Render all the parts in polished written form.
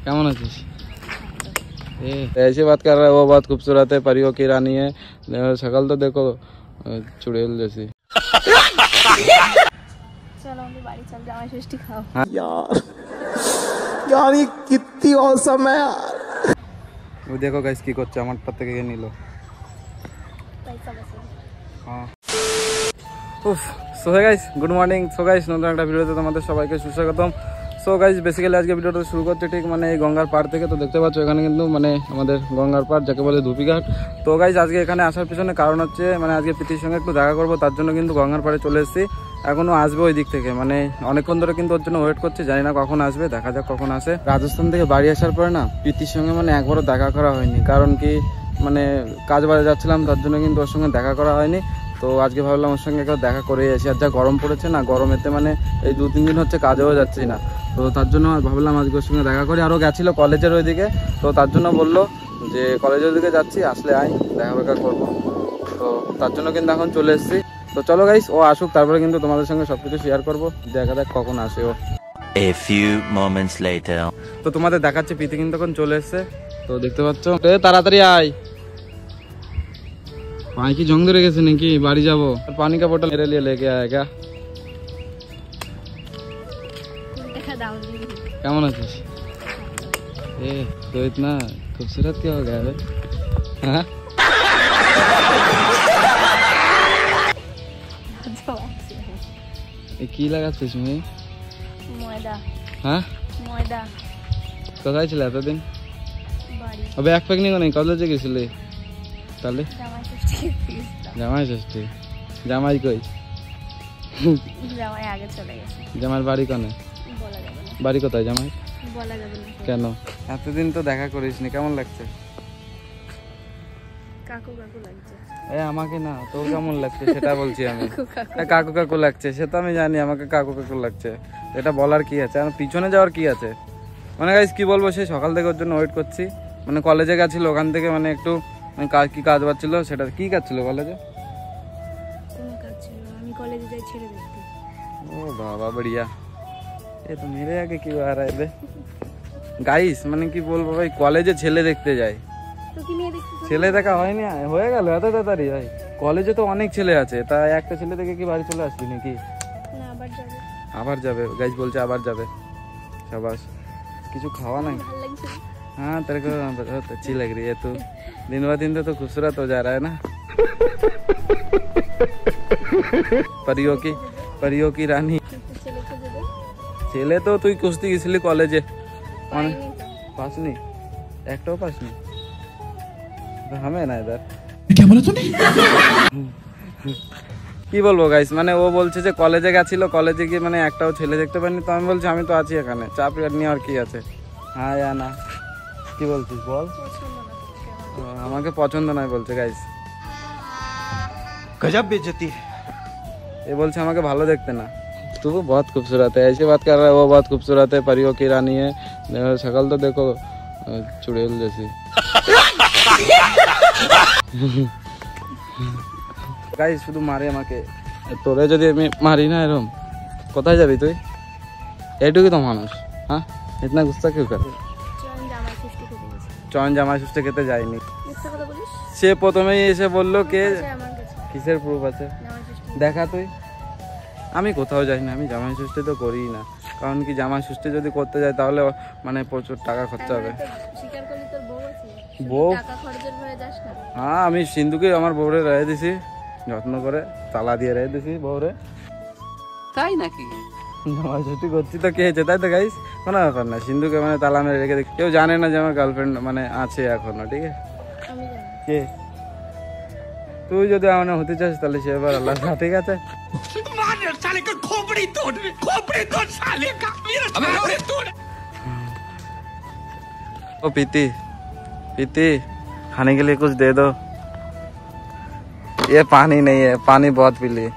কেমন আছিস? ऐसे बात कर रहा है, वो बहुत खूबसूरत है, परियों की रानी है, शक्ल तो देखो चुड़ैल जैसी। चलो हम बाड़ी चल जाओ, षष्ठी खाओ। यार ये कितनी औसम है यार। वो देखो गाइस की করছে আমার পর থেকে নিল। পয়সা বসে। হ্যাঁ। উফ, so hey guys, good morning. So guys নতুন একটা ভিডিওতে তোমাদের সবাইকে সুস্বাগতম। সো গাইস বেসিক্যালি আজকে ভিডিওটা শুরু করতে ঠিক মানে এই গঙ্গার পাড় থেকে। তো দেখতে পাচ্ছ এখানে কিন্তু মানে আমাদের গঙ্গার পাড় যাকে বলে ধুপিঘাট। তো গাইস আজকে এখানে আসার পিছনে কারণ হচ্ছে মানে আজকে প্রীতির সঙ্গে একটু দেখা করবো, তার জন্য কিন্তু গঙ্গার পাড়ে চলে এসেছি। এখনো আসবে ওই দিক থেকে, মানে অনেকক্ষণ ধরে কিন্তু ওর জন্য ওয়েট করছি, জানি না কখন আসবে, দেখা যাক কখন আসে। রাজস্থান থেকে বাড়ি আসার পরে না প্রীতির সঙ্গে মানে একবারও দেখা করা হয়নি, কারণ কি মানে কাজ বাড়ে যাচ্ছিলাম, তার জন্য কিন্তু ওর সঙ্গে দেখা করা হয়নি। তো আজকে ভাবলাম ওর সঙ্গে একবার দেখা করে এসে, আর যা গরম পড়েছে না, গরমেতে মানে এই 2-3 দিন হচ্ছে কাজেও যাচ্ছি না, তো তার জন্য ভাবলাম আজকে ওর সঙ্গে দেখা করি। আরও গেছিলো কলেজের ওইদিকে, তো তার জন্য বললো যে কলেজের দিকে যাচ্ছি, আসলে আয় দেখা ফেকা করবো, তো তার জন্য কিন্তু এখন চলে এসেছি। তো চলো গাইস ও আসুক, তারপরে কিন্তু তোমাদের সঙ্গে সবকিছু শেয়ার করবো, দেখা যাক কখন আসে ও। A few moments later. তো তোমাদের দেখাচ্ছে প্রীতি কিন্তু এখন চলে এসছে, তো দেখতে পাচ্ছ। তাড়াতাড়ি আয়, পায়ে কি জং ধরে গেছে নাকি? বাড়ি যাবো, পানি কা বোতল মেরে লিয়ে লেকে আয়েগা। কেমন আছিস? এ তো ইতনা খুবসুরত क्या हो गया है? हाँ কি লাগাচ্ছিস তুমি? ময়দা। হ্যাঁ ময়দা। কোথায় ছিল এতদিন? বাড়ি। আবে এক প্যাক নিয়ে কলেজে গেছিলি? তাহলে জামাই ষষ্ঠী। জামাই কই? জামাই আগে চলে গেছে। জামাইয়ের বাড়ি কোনে? বলা যাবে না। বাড়ি কোথায় জামাই? বলা যাবে না। কেন? এতদিন তো দেখা করিসনি, কেমন লাগছে? কাকু কাকু লাগছে। আমাকে না, তোর কেমন লাগছে সেটা বলছি আমি। কাকু কাকু লাগছে সে তো আমি জানি, আমাকে কাকু কাকু লাগছে, এটা বলার কি আছে? আমার পিছনে যাওয়ার কি আছে? মানে গাইস কি বলবো, সে সকাল থেকে ওর জন্য ওয়েট করছি। মানে কলেজে গেছিল, ওখান থেকে মানে একটু কি কাজ বাড়ছিল, সেটা কি কাজ ছিল কলেজে? কোনো কাজ ছিল, আমি কলেজে যাই ছেড়ে দেখতে। ও বাবা বড়িয়া, এ তো মেরে আগে কি আর আইবে গাইস, মানে কি বলবো ভাই, কলেজে ছেলে দেখতে যাই, তো কি মেয়ে দেখতে? ছেলে দেখা হয়নি, হয়ে গেল এত তাড়াতাড়ি ভাই? কলেজে তো অনেক ছেলে আছে, তা একটা ছেলে দেখে কি বাড়ি চলে আসবি নাকি? না, আবার যাবে। আবার যাবে গাইস বলছে, আবার যাবে। शाबाश। কিছু খাওয়া নাই? ভালো লাগছে। हाँ तेरे को बहुत अच्छी लग रही है तू, दिन ब दिन तो खूबसूरत हो जा रहा है ना। परियों की रानी। ছেলে তো তুই কুস্তি গেছিলি কলেজে, মানে পাসনি, একটাও পাসনি। হামে না এদার क्या बोला तूने? কি বলবো গাইস, মানে ও বলছে যে কলেজে গেছিল, কলেজে গিয়ে মানে একটাও ছেলে দেখতে পারিনি। তো আমি বলছি আমি তো আছি এখানে, চাপ নিয়ে আর কি আছে। হ্যাঁ या না, কি বলছিস বল? আমাকে পছন্দ নয় বলছে গাইস, गजब बेइज्जती। ये বলছে আমাকে ভালো দেখতে না। तू बहुत खूबसूरत है, ऐसे बात कर रहा है, वो बहुत खूबसूरत है, परियों की रानी है, शक्ल तो देखो चुड़ैल जैसी। গাইস শুধু মারে আমাকে, তোরে যদি আমি মারি না এরকম, কোথায় যাবি তুই? এইটুকুই তো মানুষ, হ্যাঁ ইতনা গুস্সা কেউ করে? চয়ন জামাই ষষ্ঠী খেতে যায়নি, সে প্রথমেই এসে বললো কে কিসের প্রুফ আছে দেখা তুই। আমি কোথাও যাই না, আমি জামাই ষষ্ঠী তো করি না, কারণ কি জামাই ষষ্ঠী যদি করতে যাই তাহলে মানে প্রচুর টাকা খরচা হবে। বউ? হ্যাঁ আমি সিন্ধুকে আমার বউরে রেখে দিছি, যত্ন করে তালা দিয়ে রেখে দিছি বউরে। তাই নাকি? জামাই ষষ্ঠী করছি তো কে হয়েছে, তাই তো গাইস, কোনো ব্যাপার না। সিন্ধুকে মানে তালা মেরে রেখে দিই, কেউ জানে না যে আমার গার্লফ্রেন্ড মানে আছে এখনো, ঠিক আছে? কে? তুই যদি আমার হতে চাস তাহলে সে এবার আল্লাহ, ঠিক আছে? ओ पीती पीती, खाने के लिए कुछ दे दो। ये पानी नहीं है, पानी बहुत पी लिए।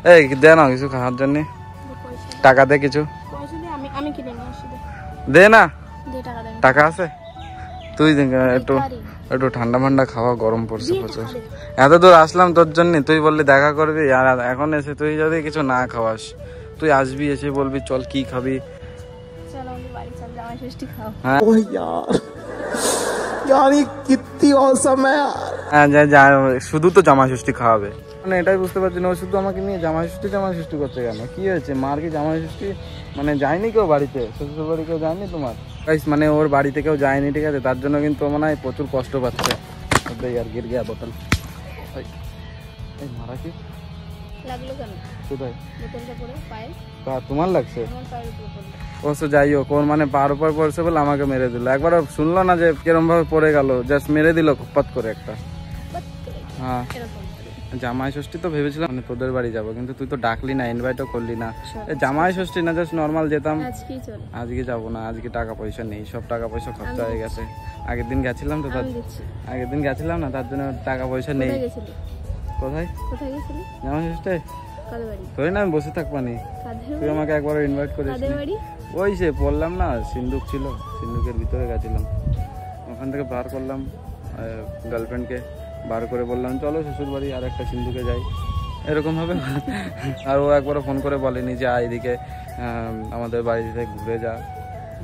ए दे ना কিছু খাওয়ার জন্য, টাকা দে কিছু দে না, টাকা আছে? তুই একটু একটু ঠান্ডা ঠান্ডা খাওয়া, গরম পড়ছে প্রচুর। এত দূর আসলাম তোর জন্য, তুই বললি দেখা করবি, আর এখন এসে তুই যদি কিছু না খাওয়াস, তুই আসবি এসে বলবি চল কি খাবি। চলো বাড়ি চল, জামাই জামাই ষষ্ঠী খাও। হ্যাঁ ओह यार यार ये कितनी औसम है यार। হ্যাঁ শুধু তো জামাই ষষ্ঠী খাওয়াবে, মানে এটাই বুঝতে পারছি না ও শুধু আমাকে নিয়ে জামাই ষষ্ঠী করছে কেন? কি হয়েছে? মার কি জামাই ষষ্ঠী মানে যায়নি কেউ বাড়িতে? শ্বশুর বাড়ি কেউ যায়নি তোমার? গাইস মানে ওর বাড়িতে কেউ যায়নি, ঠিক আছে? তার জন্য কিন্তু মনে হয় প্রচুর কষ্ট পাচ্ছে। আর গির গিয়া বোতল মারা কি লাগলো কেন? কোথায় বোতলটা পড়ে পায়ে? তোমার লাগছে? আমার পায়ের উপর পড়লো। অবশ্য যাই হোক, ওর মানে পার উপর পড়ছে বলে আমাকে মেরে দিল। একবার শুনলো না যে কিরম ভাবে পড়ে গেল, জাস্ট মেরে দিল পট করে একটা। হ্যাঁ জামাই ষষ্ঠী তো ভেবেছিলাম মানে তোদের বাড়ি যাবো, কিন্তু তুই তো ডাকলি না, ইনভাইটও করলি না। জামাই ষষ্ঠী না, জাস্ট নর্মাল যেতাম। আজকে যাবো না, আজকে টাকা পয়সা নেই, সব টাকা পয়সা খরচা হয়ে গেছে। আগের দিন গেছিলাম তো, তার জন্য টাকা পয়সা নেই। কোথায় জামাই ষষ্ঠী? তোর না আমি বসে থাকবানি, তুই আমাকে একবার ইনভাইট করিস। ওই সে বললাম না সিন্ধুক ছিল, সিন্ধুকের ভিতরে গেছিলাম, ওখান থেকে বার করলাম গার্লফ্রেন্ডকে, বার করে বললাম চলো শ্বশুর বাড়ি আর একটা সিন্ধুকে যাই, এরকম ভাবে। আর ও একবারও ফোন করে বলেনি যে এদিকে আমাদের বাড়িতে ঘুরে যা,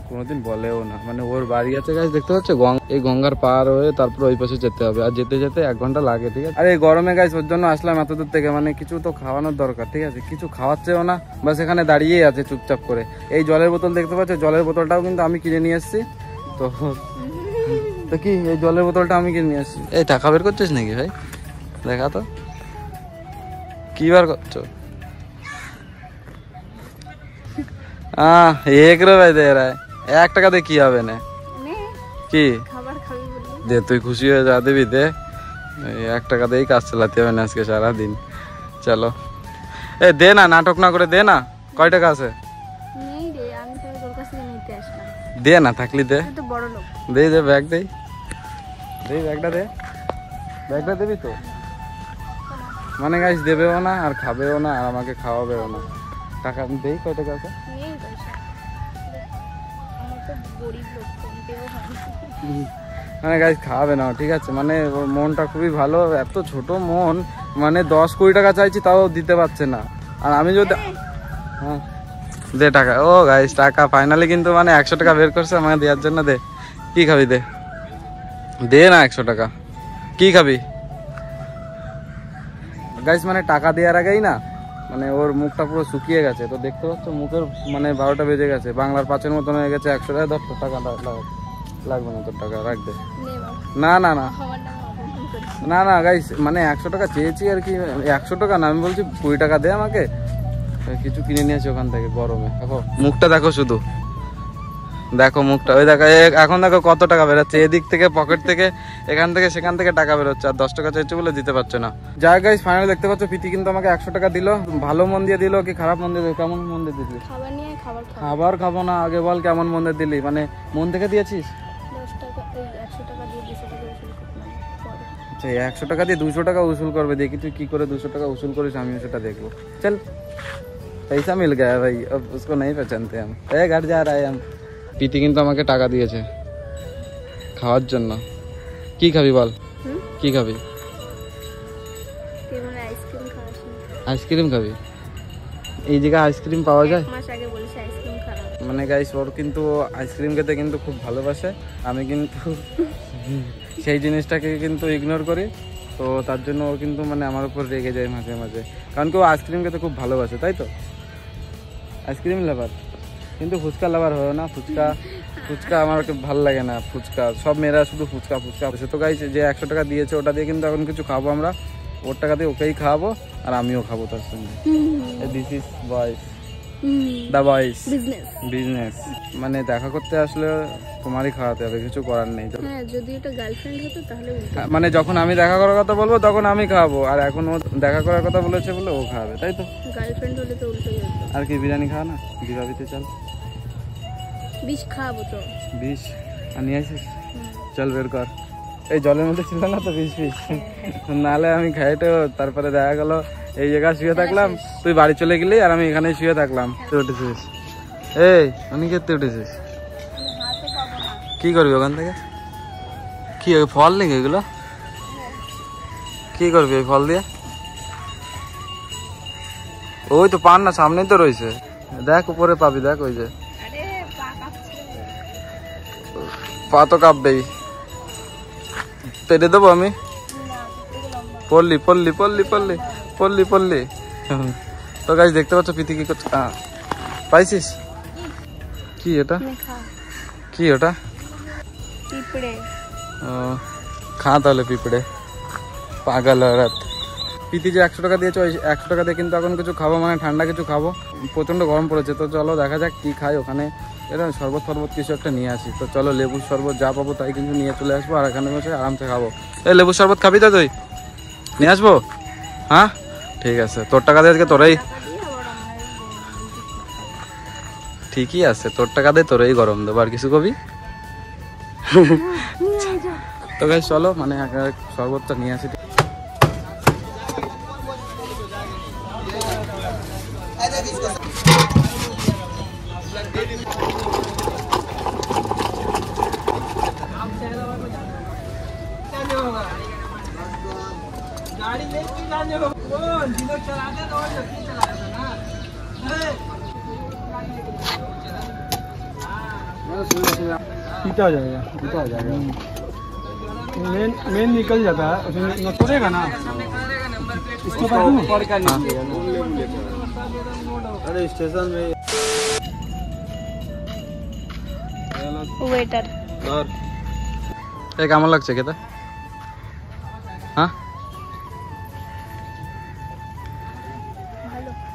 কোনোদিন বলেও না। মানে ওর বাড়ি আছে গাছ দেখতে পাচ্ছে, এই গঙ্গার পার হয়ে তারপর ওই পাশে যেতে হবে, আর যেতে যেতে 1 ঘন্টা লাগে, ঠিক আছে? আর এই গরমে গাছ ওর জন্য আসলাম এত দূর থেকে, মানে কিছু তো খাওয়ানোর দরকার, ঠিক আছে? কিছু খাওয়াচ্ছেও না, বাস এখানে দাঁড়িয়েই আছে চুপচাপ করে। এই জলের বোতল দেখতে পাচ্ছ, জলের বোতলটাও কিন্তু আমি কিনে নিয়ে এসেছি। তো কি এই জলের বোতলটা আমি কিনে নিয়ে এসেছি। এই টাকা বের করছিস নাকি ভাই? দেখা তো কি বার করছো? এক রুপিয়া দে রা, 1 টাকা দিয়ে কি হবে না? কি দে, তুই খুশি হয়ে যা, দিবি দে। 1 টাকা দিয়েই কাজ চালাতে হবে না আজকে সারাদিন। চলো দে না, নাটক না করে দে না। কয় টাকা আছে? দে না, থাকলি দে। দে দে ব্যাগ, দে ব্যাগটা দে, ব্যাগটা দিবি তো? মানে গাইস দেবেও না আর খাবেও না আর আমাকে খাওয়াবেও না। টাকা দেই, কয় টাকা আছে? মানে গাইস খাওয়াবে না, ঠিক আছে? মানে ওর মনটা খুবই ভালো, এত ছোট মন, মানে 10-20 টাকা চাইছি তাও দিতে পারছে না। আর আমি যদি হ্যাঁ দে টাকা। ও গাইস টাকা ফাইনালি কিন্তু মানে 100 টাকা বের করছে আমাকে দেওয়ার জন্য। দে, কি খাবি? দে দে না 100 টাকা। কি খাবি গাইস? মানে টাকা দেওয়ার আগেই না মানে ওর মুখটা পুরো শুকিয়ে গেছে, তো দেখতে পাচ্ছ মুখের মানে 12টা বেজে গেছে, বাংলার 5-এর মতন হয়ে গেছে। 100 টাকা ধর, টাকা লাগবে না তোর, টাকা রাখ দে। না না না না না গাইস, মানে 100 টাকা চেয়েছি আর কি, 100 টাকা না, আমি বলছি 20 টাকা দে আমাকে, কিছু কিনে নিয়েছি ওখান থেকে গরমে। দেখো মুখটা, দেখো শুধু দেখো মুখটা, ওই দেখো এখন দেখো কত টাকা বেরোচ্ছে, এদিক থেকে পকেট থেকে, এখান থেকে সেখান থেকে টাকা বেরোচ্ছে, আর 10 টাকা চাইছে বলে দিতে পারছে না। যাই গাইস ফাইনালি দেখতে পাচ্ছ প্রীতি কিন্তু আমাকে 100 টাকা দিল। ভালো মন দিয়ে দিল কি খারাপ মন দিয়ে দিল? কেমন মন দিয়ে দিলি? খাবার খাবো না, আগে বল কেমন মন দিয়ে দিলি? মানে মন থেকে দিয়েছিস? 100 টাকা দিয়ে 200 টাকা উসুল করবে, দেখি তুই কি করে 200 টাকা উসুল করিস, আমিও সেটা দেখবো। চল পয়সা মিল গয়া ভাই, अब उसको नहीं पहचानते हम, घर जा रहा है हम। প্রীতি কিন্তু আমাকে টাকা দিয়েছে খাওয়ার জন্য। কি খাবি বল? কি খাবি? আইসক্রিম খাবি? এই জায়গায় আইসক্রিম পাওয়া যায়? মানে গাইস ওর কিন্তু আইসক্রিম খেতে কিন্তু খুব ভালোবাসে, আমি কিন্তু সেই জিনিসটাকে কিন্তু ইগনোর করি, তো তার জন্য ও কিন্তু মানে আমার উপর রেগে যায় মাঝে মাঝে, কারণ কি ও আইসক্রিম খেতে খুব ভালোবাসে, তাই তো? আইসক্রিম লাভার, কিন্তু ফুচকা লাভার হয় না। ফুচকা আমার ভালো লাগে না, ফুচকা সব মেয়েরা শুধু ফুচকা সে তো গাইছে যে 100 টাকা দিয়েছে ওটা দিয়ে কিন্তু এখন কিছু খাবো আমরা, ওর টাকা দিয়ে ওকেই খাওয়াবো আর আমিও খাবো তার সঙ্গে। দিস ইজ বয়েস, দা বয়েস বিজনেস। মানে দেখা করতে আসলে তোমারই খাওয়াতে হবে, কিছু করার নেই। যদি এটা গার্লফ্রেন্ড হতো তাহলে মানে যখন আমি দেখা করার কথা বলবো তখন আমি খাওয়াবো, আর এখন ও দেখা করার কথা বলেছে বলে ও খাওয়াবে, তাই তো? গার্লফ্রেন্ড হলে তো উল্টো হতো। আর কি বিরিয়ানি খাওয়া না? বিরাবিতে চল, বিষ খাবো তো। বিষ নিয়ে আসিস? চল বের কর। এই জলের মধ্যে ছিল না তো বিষ নালে আমি খাইতে, তারপরে দেখা গেল এই জায়গায় শুয়ে থাকলাম, তুই বাড়ি চলে গেলি আর আমি এখানে শুয়ে থাকলাম। তুই উঠেছিস? এই অনেক উঠেছিস, কি করবি ওখান থেকে? কি ফল নাকি এগুলো? কি করবি ওই ফল দিয়ে? ওই তো পান না, সামনেই তো রয়েছে, দেখ উপরে পাবি, দেখ ওই যে। পা তো কাঁপবেই, পেরে দেবো আমি। পড়লি পড়লি পড়লি পড়লি পড়লি পড়লি। তো গাইস দেখতে পাচ্ছ প্রীতি কি করছে, পাইছিস? কি এটা? কি ওটা? পিঁপড়ে। খা তাহলে পিঁপড়ে, পাগল রাত। প্রীতি যে 100 টাকা দিয়েছে, ওই 100 টাকা দিয়ে কিন্তু এখন কিছু খাবো, মানে ঠান্ডা কিছু খাবো, প্রচন্ড গরম পড়েছে। তো চলো দেখা যাক কি খাই ওখানে, এরকম শরবত ফরবত কিছু একটা নিয়ে আসি। তো চলো লেবুর শরবত যা পাবো তাই কিন্তু নিয়ে চলে আসবো, আর এখানে বসে আরামসে খাবো। এই লেবুর শরবত খাবি তো তুই? নিয়ে আসবো? হ্যাঁ ঠিক আছে, তোর টাকা দিয়ে আজকে তোরাই, ঠিকই আছে, তোর টাকা দিয়ে তোরাই গরম দেবো, আর কিছু কবি। তো গাইস চলো মানে শরবতটা নিয়ে আসি। पीता जाएगा, पीता जाएगा, मेन निकल जाता है, उसमें न तोड़ेगा ना, इसके बाद ऊपर का निकलेगा। अरे स्टेशन में ওয়েটার। কেমন লাগছে খেতে? হ্যাঁ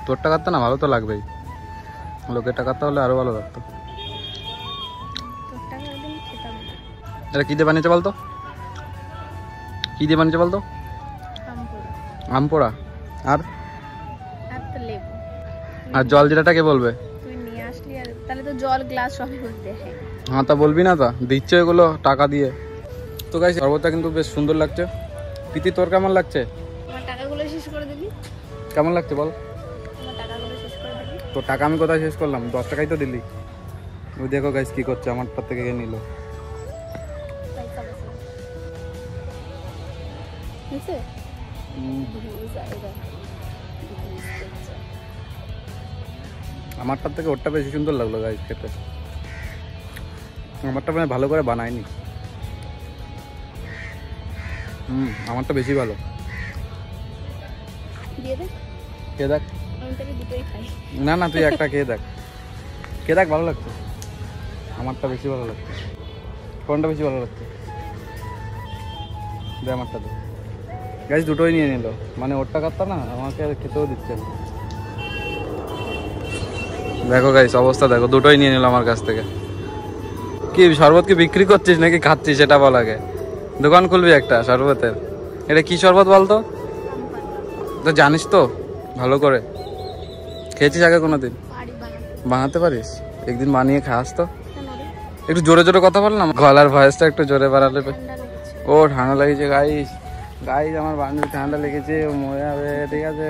তোর টাকাতে না ভালো তো লাগবেই, লোকের টাকাতে হলে আরো ভালো লাগতো। এটা কি দিয়ে বানিয়েছে বলতো? কি দিয়ে বানিয়েছে বলতো? আম পোড়া। আর আর জল জিরাটা কে বলবে? তুই নিয়ে আসলি, আর তাহলে তো জল গ্লাস সবই বলতে হয়। হ্যাঁ তা বলবি না, তা দিচ্ছে এগুলো টাকা দিয়ে। তো গাইস শরবতটা কিন্তু বেশ সুন্দর লাগছে। প্রীতি তোর কেমন লাগছে? আমার টাকাগুলো শেষ করে দিবি। কেমন লাগছে বল? আমার টাকাগুলো শেষ করে দিবি। তোর টাকা আমি কোথায় শেষ করলাম? 10 টাকাই তো দিলি। ওই দেখো গাইস কি করছে, আমার পর থেকে নিল। আমারটার থেকে ওরটা বেশি সুন্দর লাগলো গাইস খেতে, আমারটা মানে ভালো করে বানায়নি। আমারটা বেশি ভালো। দিয়ে দে, খেয়ে দেখ। আমি তাহলে দুটোই খাই। না না তুই একটা খেয়ে দেখ, খেয়ে দেখ ভালো লাগছে। আমারটা বেশি ভালো লাগছে। কোনটা বেশি ভালো লাগছে? দে আমারটা দে। গাইস দুটোই নিয়ে নিল, মানে ওর টাকাটা না আমাকে খেতেও দিচ্ছে না। দেখো গাইস অবস্থা দেখো, দুটোই নিয়ে নিল আমার কাছ থেকে। কি শরবত কি বিক্রি করছিস নাকি খাচ্ছিস সেটা বল আগে। দোকান খুলবি একটা শরবতের। এটা কি শরবত বলতো? তো জানিস তো ভালো করে? খেয়েছিস আগে কোনোদিন? বানাতে পারিস? একদিন বানিয়ে খাস তো। একটু জোরে জোরে কথা বল না, গলার ভয়েসটা একটু জোরে বাড়ালে। ও ঠান্ডা লেগেছে গাইস, গাইস আমার বান্ধবী ঠান্ডা লেগেছে, ও মরে যাবে। ঠিক আছে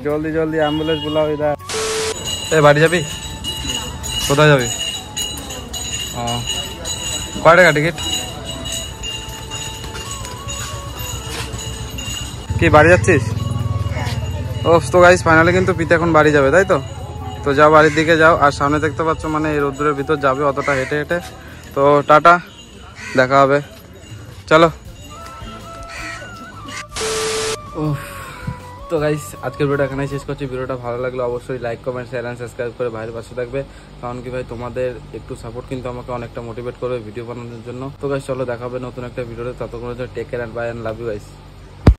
জলদি জলদি অ্যাম্বুলেন্স বুলাও। ইধর এ বাড়ি যাবি? কোথায় যাবি? ও কয় টাকা টিকিট? কি বাড়ি যাচ্ছিস? ও তো গাইস ফাইনালি কিন্তু প্রীতি এখন বাড়ি যাবে, তাই তো? তো যাও বাড়ির দিকে যাও। আর সামনে দেখতে পাচ্ছ মানে এই রোদ্দুরের ভিতর যাবে অতটা হেঁটে হেঁটে। তো টাটা, দেখা হবে, চলো। তো গাইস আজকের ভিডিওটা এখানেই শেষ করছি। ভিডিওটা ভালো লাগলে অবশ্যই like comment share and subscribe করে ভাইয়ের পাশে থাকবে, কারণ কি ভাই তোমাদের একটু সাপোর্ট কিন্তু আমাকে অনেকটা মোটিভেট করবে ভিডিও বানানোর জন্য। তো গাইস চলো দেখা হবে নতুন একটা ভিডিওতে, ততক্ষণ take care and bye and love you guys.